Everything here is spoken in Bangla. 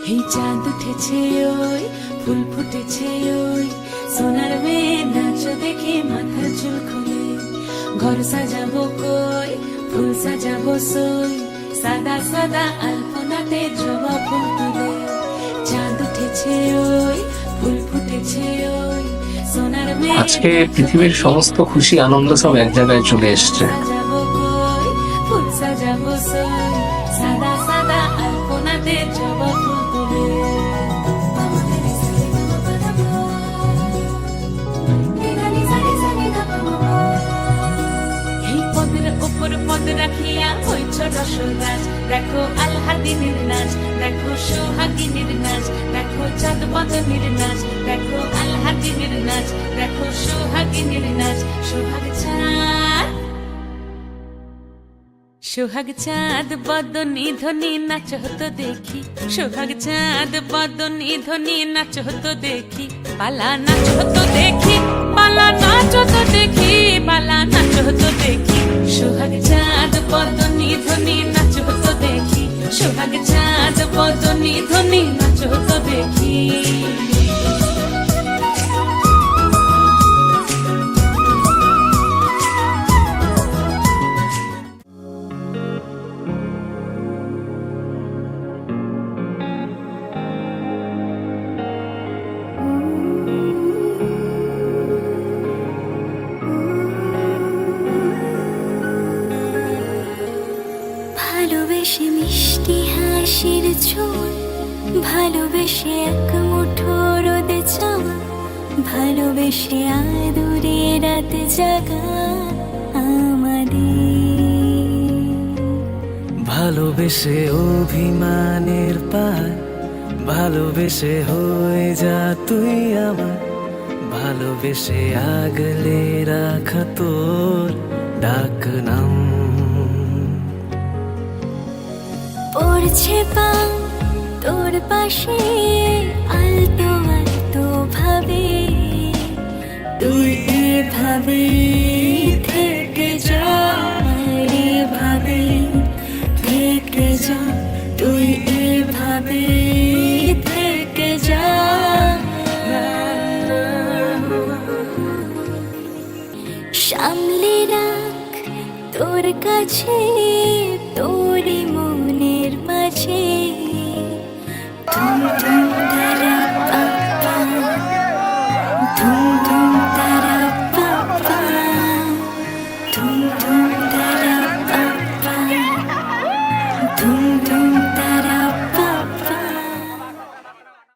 এই চাঁদ উঠেছে ওই ফুল ফুটেছে ওই সোনার মেয়ে নাচ দেখে মাথার চুল খুলে ঘর সাজাবো কই ফুল সাজাবো সই সাদা সাদা আলপনাতে জবা ফুল তুলে চাঁদ উঠেছে ওই ফুল ফুটেছে ওই সোনার মেয়ে আজকে পৃথিবীর সমস্ত খুশি আনন্দ সব এক জায়গায় চলে এসছে। সাজাবো কই ফুল সাজাবো সই সাদা সাদা আলপনাতে জবা ফুল তুলে এই পদের উপর পদ রাখিয়া হইছ রসরাজ দেখো আল্লাদিনের নাচ দেখো সোহাগিনীর নাচ দেখো চাঁদ বদনের নাচ দেখো আল্লাদিনের নাচ দেখো সোহাগিনীর নাচ সোহাগ চাঁদ বদনী ধ্বনি নাচ হতো দেখি সোহাগ চাঁদ বদনী ধ্বনি নাচ হতো দেখি পালা নাচ হতো দেখি পালা নাচ হতো দেখি পালা নাচ হতো দেখি সোহাগ চাঁদ বদনী ধ্বনি নাচ হতো দেখি সোহাগ চাঁদ বদনী ধ্বনি নাচ হতো দেখি ভালোবেসে মিষ্টি হাসির ঝোল ভালোবেসে এক মুঠো রোদে চাওয়া ভালোবেসে আদুরে রাত জাগা আমাদের ভালোবেসে অভিমানের পার ভালোবেসে হয়ে যা তুই আমার ভালোবেসে আগলে রাখা তোর ডাক নাম পড়ছে পা তোর পাশে আলতো আলতো ভাবে তুই এভাবে থেকে যা এভাবে থেকে যা তুই এভাবে থেকে যা সামলে রাখ তোর কাছে তোরই মনের মাঝে ধুম ধুম তারা পাপা ধুম ধুম তারা পাপা ধুম ধুম